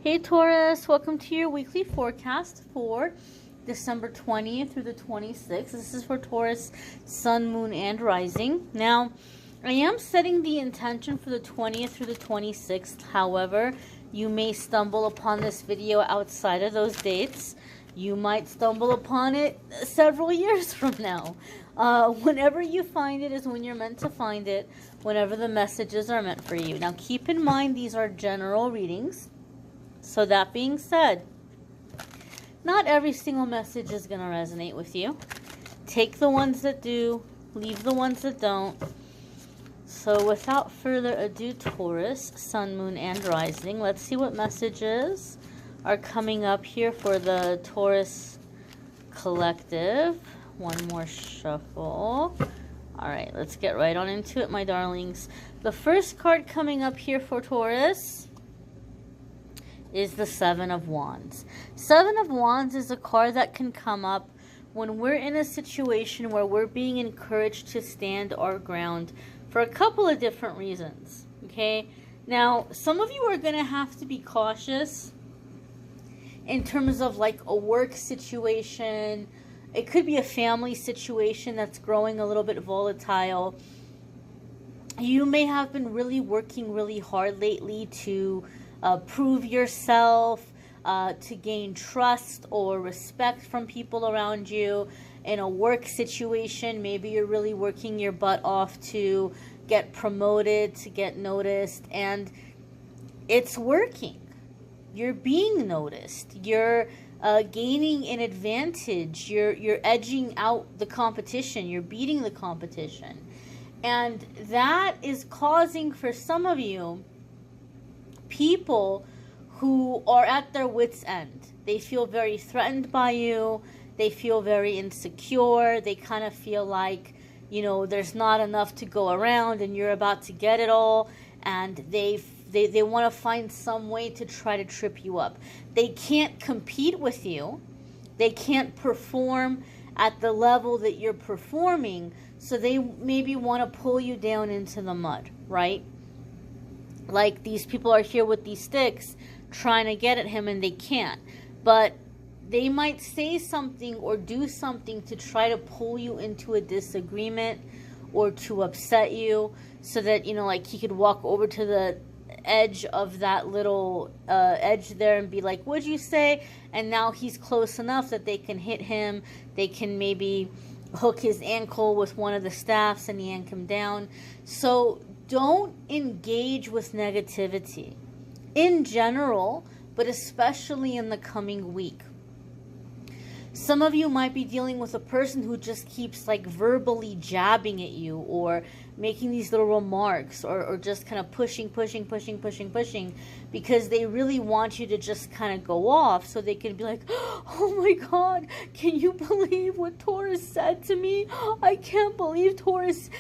Hey Taurus, welcome to your weekly forecast for December 20th through the 26th. This is for Taurus, Sun, Moon, and Rising. Now, I am setting the intention for the 20th through the 26th. However, you may stumble upon this video outside of those dates. You might stumble upon it several years from now. Whenever you find it is when you're meant to find it, whenever the messages are meant for you. Now, keep in mind these are general readings. So that being said, not every single message is going to resonate with you. Take the ones that do, leave the ones that don't. So without further ado, Taurus, Sun, Moon, and Rising, let's see what messages are coming up here for the Taurus collective. One more shuffle. All right, let's get right on into it, my darlings. The first card coming up here for Taurus is the Seven of Wands. Seven of Wands is a card that can come up when we're in a situation where we're being encouraged to stand our ground for a couple of different reasons, okay? Now, some of you are going to have to be cautious in terms of like a work situation. It could be a family situation that's growing a little bit volatile. You may have been really working really hard lately to prove yourself, to gain trust or respect from people around you. In a work situation, maybe you're really working your butt off to get promoted, to get noticed, and it's working. You're being noticed. You're gaining an advantage. You're edging out the competition. You're beating the competition. And that is causing for some of you people who are at their wits' end. They feel very threatened by you. They feel very insecure. They kind of feel like, you know, there's not enough to go around and you're about to get it all. And they want to find some way to try to trip you up. They can't compete with you. They can't perform at the level that you're performing. So they maybe want to pull you down into the mud, right? Like these people are here with these sticks trying to get at him and they can't. But they might say something or do something to try to pull you into a disagreement or to upset you so that, you know, like he could walk over to the edge of that little edge there and be like, what'd you say? And now he's close enough that they can hit him. They can maybe hook his ankle with one of the staffs and yank him down. So don't engage with negativity in general, but especially in the coming week. Some of you might be dealing with a person who just keeps like verbally jabbing at you or making these little remarks or just kind of pushing because they really want you to just kind of go off so they can be like, oh my God, can you believe what Taurus said to me? I can't believe Taurus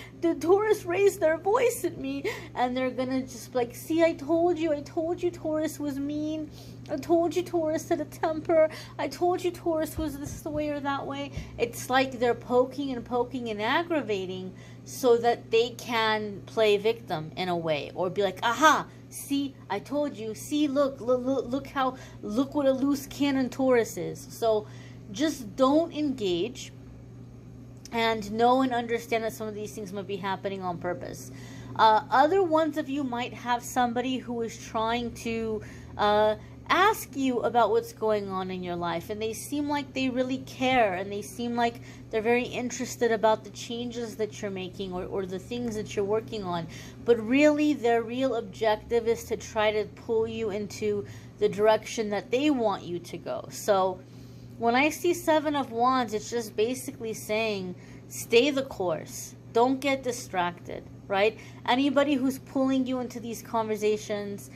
raised their voice at me. And they're gonna just like, see, I told you Taurus was mean. I told you Taurus had a temper. I told you Taurus was this way or that way. It's like they're poking and aggravating so that they can play victim in a way or be like, aha, see, I told you. See, look what a loose cannon Taurus is. So just don't engage and know and understand that some of these things might be happening on purpose. Other ones of you might have somebody who is trying to ask you about what's going on in your life, and they seem like they really care, and they seem like they're very interested about the changes that you're making or the things that you're working on, but really their real objective is to try to pull you into the direction that they want you to go. So when I see Seven of Wands, it's just basically saying stay the course, don't get distracted, right? Anybody who's pulling you into these conversations,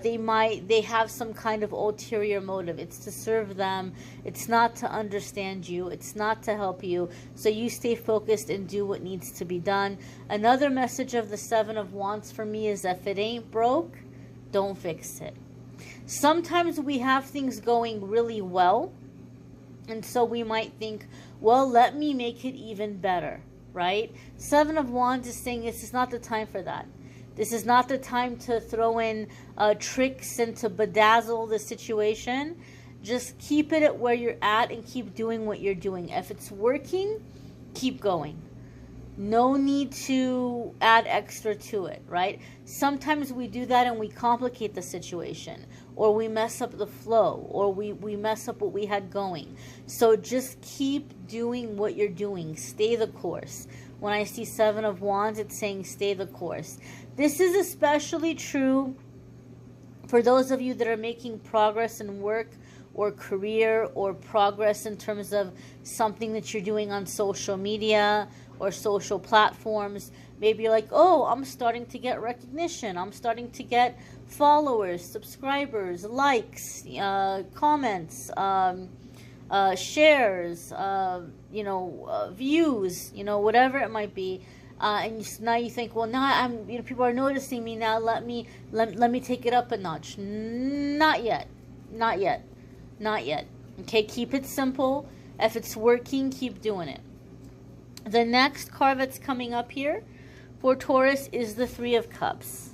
they have some kind of ulterior motive. It's to serve them. It's not to understand you. It's not to help you. So you stay focused and do what needs to be done. Another message of the Seven of Wands for me is if it ain't broke, don't fix it. Sometimes we have things going really well, and so we might think, well, let me make it even better, right? Seven of Wands is saying this is not the time for that. This is not the time to throw in tricks and to bedazzle the situation. Just keep it at where you're at and keep doing what you're doing. If it's working, keep going. No need to add extra to it, right? Sometimes we do that and we complicate the situation, or we mess up the flow, or we mess up what we had going. So just keep doing what you're doing. Stay the course. When I see Seven of Wands, it's saying stay the course. This is especially true for those of you that are making progress in work or career, or progress in terms of something that you're doing on social media or social platforms. Maybe you're like, oh, I'm starting to get recognition. I'm starting to get followers, subscribers, likes, comments, shares, views, whatever it might be. And now you think, well, now people are noticing me now. Let me take it up a notch. Not yet. Okay, keep it simple. If it's working, keep doing it. The next card that's coming up here for Taurus is the Three of Cups.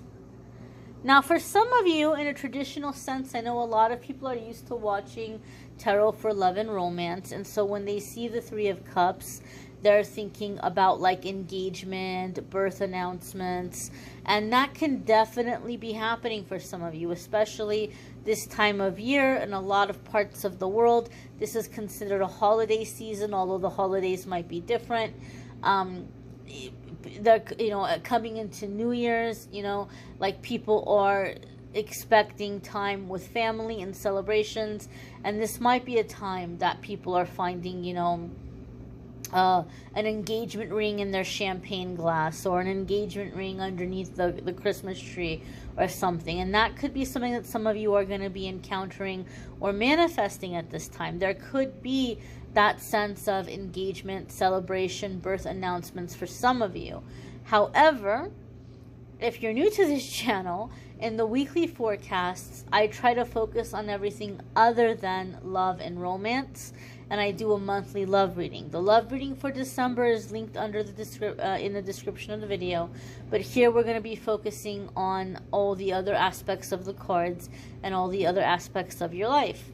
Now, for some of you, in a traditional sense, I know a lot of people are used to watching tarot for love and romance. And so when they see the Three of Cups, they're thinking about like engagement, birth announcements. And that can definitely be happening for some of you, especially this time of year. In a lot of parts of the world, this is considered a holiday season, although the holidays might be different. They're, coming into New Year's, like people are expecting time with family and celebrations. And this might be a time that people are finding, an engagement ring in their champagne glass, or an engagement ring underneath the Christmas tree or something. And that could be something that some of you are going to be encountering or manifesting at this time. There could be that sense of engagement, celebration, birth announcements for some of you. However, if you're new to this channel, in the weekly forecasts, I try to focus on everything other than love and romance, and I do a monthly love reading. The love reading for December is linked under the in the description of the video, but here we're going to be focusing on all the other aspects of the cards and all the other aspects of your life.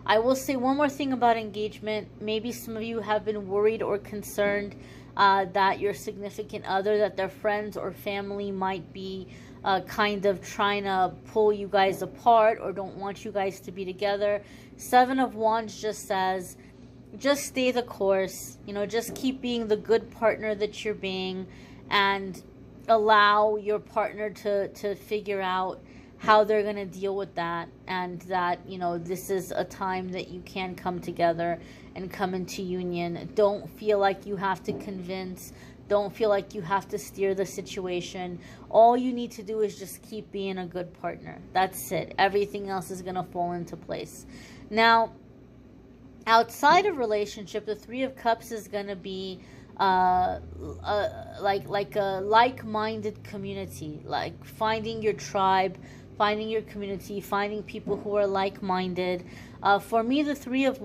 I will say one more thing about engagement. Maybe some of you have been worried or concerned that your significant other, that their friends or family might be kind of trying to pull you guys apart or don't want you guys to be together. Seven of Wands just says, just stay the course. Just keep being the good partner that you're being, and allow your partner to figure out how they're going to deal with that, and that, this is a time that you can come together and come into union. Don't feel like you have to convince. Don't feel like you have to steer the situation. All you need to do is just keep being a good partner. That's it. Everything else is going to fall into place. Now, outside of relationship, the Three of Cups is going to be like a like-minded community, like finding your tribe, finding your community, finding people who are like-minded. For me, the Three of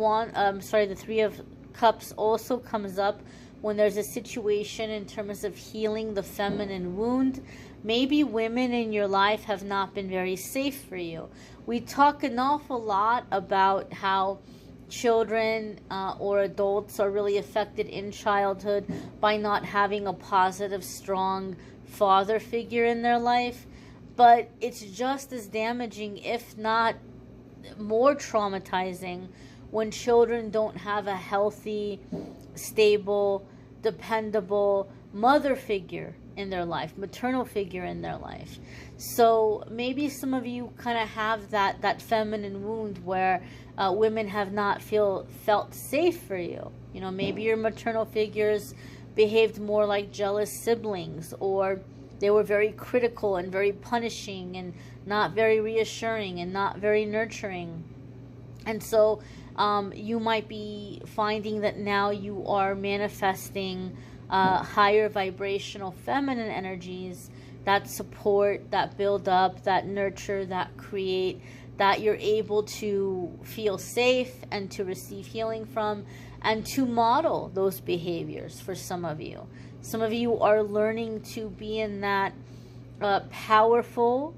Cups also comes up when there's a situation in terms of healing the feminine wound. Maybe women in your life have not been very safe for you. We talk an awful lot about how children or adults are really affected in childhood by not having a positive, strong father figure in their life. But it's just as damaging, if not more traumatizing, when children don't have a healthy, stable, dependable mother figure in their life, maternal figure in their life. So maybe some of you kind of have that feminine wound where women have not felt safe for you. Maybe your maternal figures behaved more like jealous siblings, or they were very critical and very punishing and not very reassuring and not very nurturing. And so you might be finding that now you are manifesting higher vibrational feminine energies that support, that build up, that nurture, that create, that you're able to feel safe and to receive healing from, and to model those behaviors for some of you. Some of you are learning to be in that powerful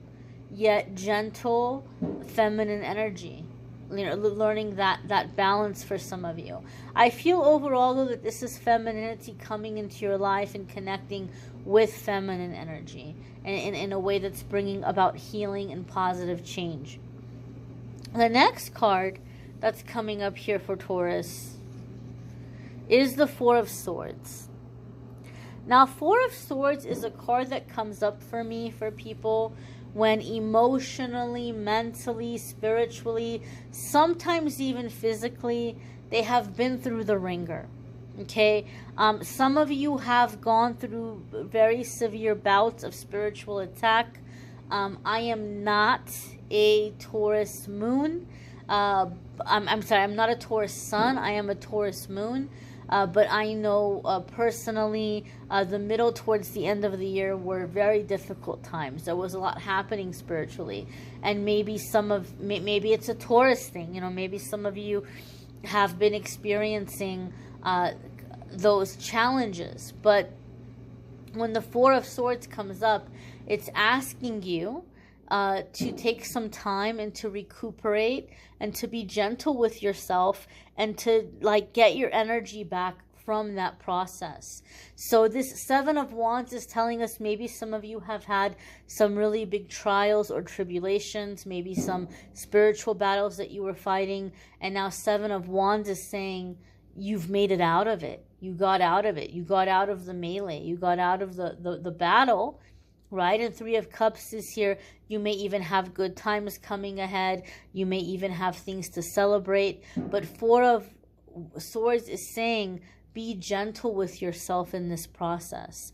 yet gentle feminine energy. You know, learning that balance for some of you. I feel overall though that this is femininity coming into your life and connecting with feminine energy and in a way that's bringing about healing and positive change. The next card that's coming up here for Taurus is the Four of Swords. Now, Four of Swords is a card that comes up for me for people when emotionally, mentally, spiritually, sometimes even physically, they have been through the ringer. Okay? Some of you have gone through very severe bouts of spiritual attack. I am not a Taurus moon. I'm sorry, I'm not a Taurus sun. I am a Taurus moon. But I know personally the middle towards the end of the year were very difficult times. There was a lot happening spiritually. And maybe maybe it's a Taurus thing. You know, maybe some of you have been experiencing those challenges. But when the Four of Swords comes up, it's asking you to take some time and to recuperate and to be gentle with yourself and to get your energy back from that process. So this Seven of Wands is telling us maybe some of you have had some really big trials or tribulations, maybe some spiritual battles that you were fighting, and now Seven of Wands is saying you've made it out of it. You got out of it. You got out of the melee. You got out of the battle. Right? And Three of Cups is here. You may even have good times coming ahead. You may even have things to celebrate. But Four of Swords is saying, be gentle with yourself in this process.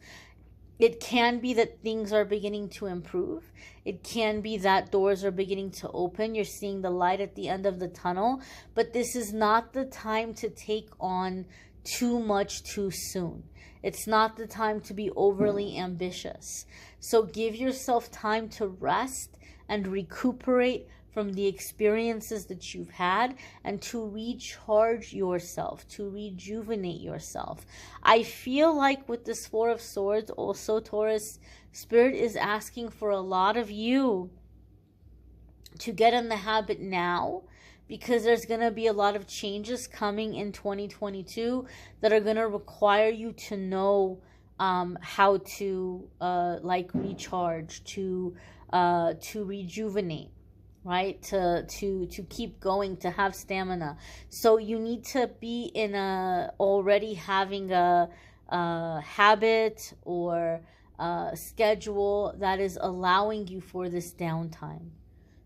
It can be that things are beginning to improve. It can be that doors are beginning to open. You're seeing the light at the end of the tunnel. But this is not the time to take on too much too soon. It's not the time to be overly ambitious. So give yourself time to rest and recuperate from the experiences that you've had and to recharge yourself, to rejuvenate yourself. I feel like with this Four of Swords, also Taurus, Spirit is asking for a lot of you to get in the habit now, because there's going to be a lot of changes coming in 2022 that are going to require you to know how to recharge, to rejuvenate, right? To keep going, to have stamina. So you need to be in already having a habit or a schedule that is allowing you for this downtime,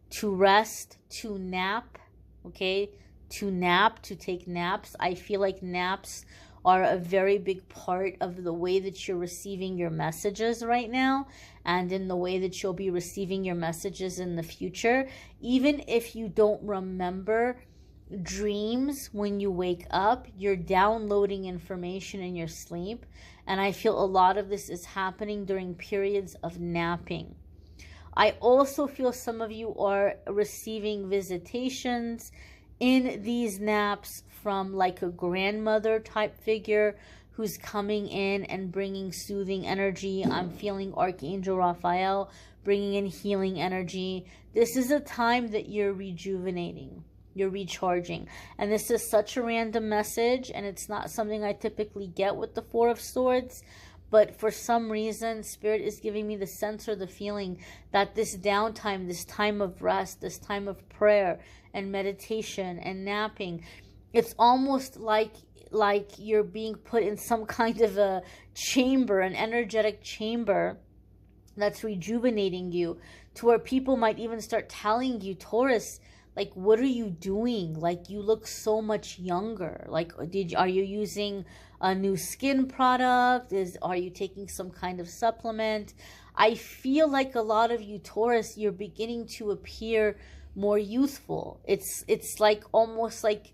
to rest, to nap. Okay, to take naps. I feel like naps are a very big part of the way that you're receiving your messages right now, and in the way that you'll be receiving your messages in the future. Even if you don't remember dreams when you wake up, you're downloading information in your sleep, and I feel a lot of this is happening during periods of napping. I also feel some of you are receiving visitations in these naps from like a grandmother type figure who's coming in and bringing soothing energy. I'm feeling Archangel Raphael bringing in healing energy. This is a time that you're rejuvenating. You're recharging. And this is such a random message, and it's not something I typically get with the Four of Swords. But for some reason, Spirit is giving me the sense or the feeling that this downtime, this time of rest, this time of prayer and meditation and napping, it's almost like you're being put in some kind of a chamber, an energetic chamber that's rejuvenating you, to where people might even start telling you, Taurus, like, what are you doing? Like, you look so much younger. Like, are you using a new skin product? Are you taking some kind of supplement? I feel like a lot of you Taurus, you're beginning to appear more youthful. It's like almost like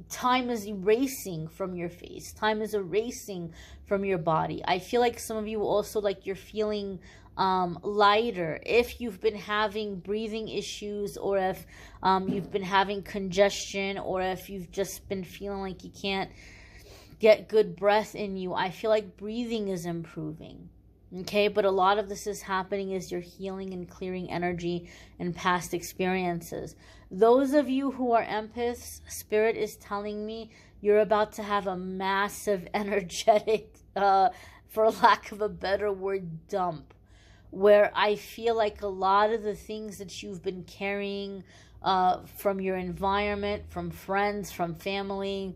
time is erasing from your face. Time is erasing from your body. I feel like some of you also, like, you're feeling lighter. If you've been having breathing issues, or if you've been having congestion, or if you've just been feeling like you can't get good breath in you. I feel like breathing is improving. Okay, but a lot of this is happening as you're healing and clearing energy and past experiences. Those of you who are empaths, Spirit is telling me you're about to have a massive energetic, for lack of a better word, dump, where I feel like a lot of the things that you've been carrying from your environment, from friends, from family,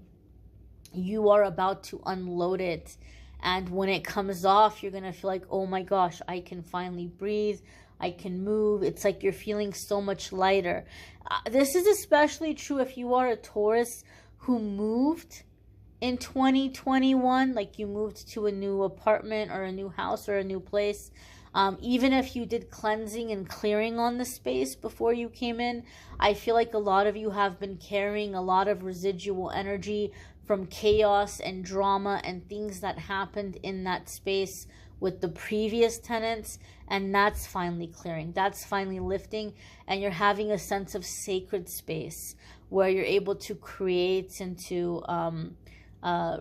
you are about to unload it. And when it comes off, you're going to feel like, oh my gosh, I can finally breathe. I can move. It's like you're feeling so much lighter. This is especially true if you are a Taurus who moved in 2021, like you moved to a new apartment or a new house or a new place. Even if you did cleansing and clearing on the space before you came in, I feel like a lot of you have been carrying a lot of residual energy from chaos and drama and things that happened in that space with the previous tenants, and that's finally clearing. That's finally lifting, and you're having a sense of sacred space where you're able to create and to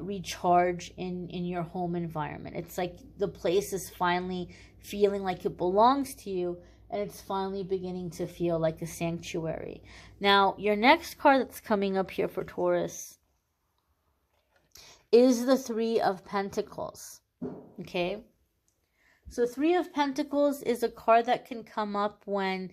recharge in your home environment. It's like the place is finally feeling like it belongs to you, and it's finally beginning to feel like a sanctuary. Now, your next card that's coming up here for Taurus is the Three of Pentacles. Okay, so Three of Pentacles is a card that can come up when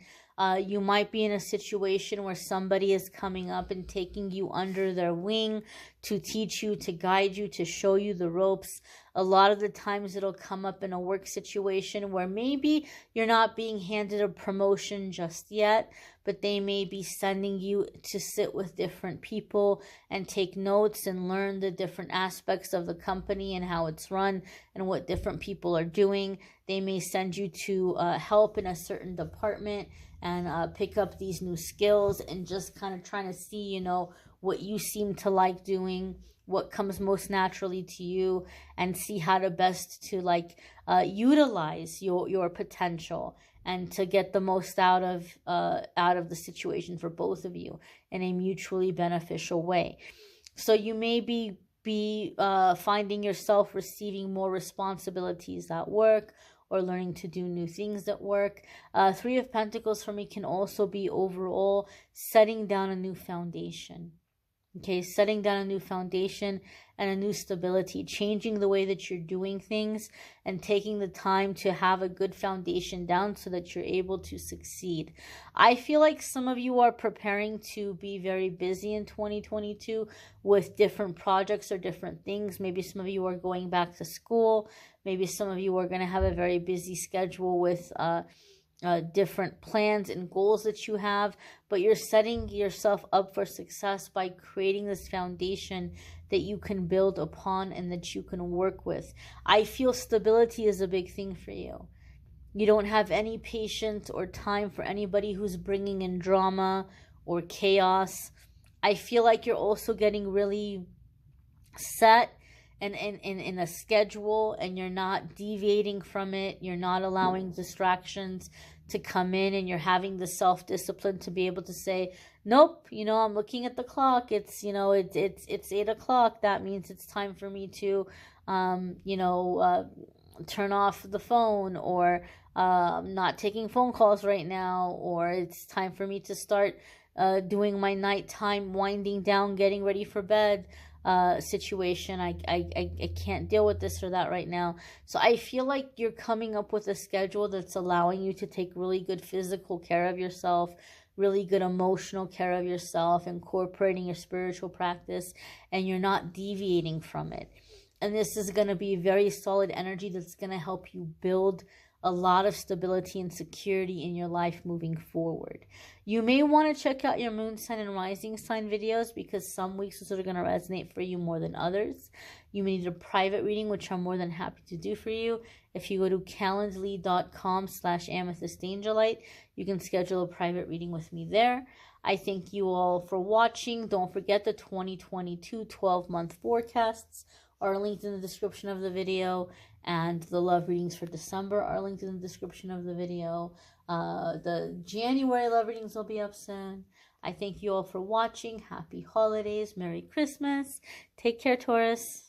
you might be in a situation where somebody is coming up and taking you under their wing to teach you, to guide you, to show you the ropes. A lot of the times it'll come up in a work situation where maybe you're not being handed a promotion just yet, but they may be sending you to sit with different people and take notes and learn the different aspects of the company and how it's run and what different people are doing. They may send you to help in a certain department and pick up these new skills and just kind of trying to see, you know, what you seem to like doing, what comes most naturally to you, and see how to best to utilize your potential and to get the most out of the situation for both of you in a mutually beneficial way. So you may be finding yourself receiving more responsibilities at work, or learning to do new things at work. Three of Pentacles for me can also be overall setting down a new foundation. Okay, setting down a new foundation and a new stability, changing the way that you're doing things and taking the time to have a good foundation down so that you're able to succeed. I feel like some of you are preparing to be very busy in 2022 with different projects or different things. Maybe some of you are going back to school. Maybe some of you are going to have a very busy schedule with different plans and goals that you have, but you're setting yourself up for success by creating this foundation that you can build upon and that you can work with. I feel stability is a big thing for you. You don't have any patience or time for anybody who's bringing in drama or chaos. I feel like you're also getting really set and in a schedule, and you're not deviating from it. You're not allowing distractions to come in, and you're having the self-discipline to be able to say, nope, you know, I'm looking at the clock. It's, you know, it's 8 o'clock. That means it's time for me to, turn off the phone, or not taking phone calls right now, or it's time for me to start doing my nighttime winding down, getting ready for bed situation. I can't deal with this or that right now. So I feel like you're coming up with a schedule that's allowing you to take really good physical care of yourself, really good emotional care of yourself, incorporating your spiritual practice, and you're not deviating from it. And this is going to be very solid energy that's going to help you build a lot of stability and security in your life moving forward. You may want to check out your moon sign and rising sign videos, because some weeks are going to resonate for you more than others. You may need a private reading, which I'm more than happy to do for you. If you go to calendly.com/amethystangelite, you can schedule a private reading with me there. I thank you all for watching. Don't forget the 2022 12-month forecasts are linked in the description of the video, and the love readings for December are linked in the description of the video. The January love readings will be up soon. I thank you all for watching. Happy holidays. Merry Christmas. Take care, Taurus.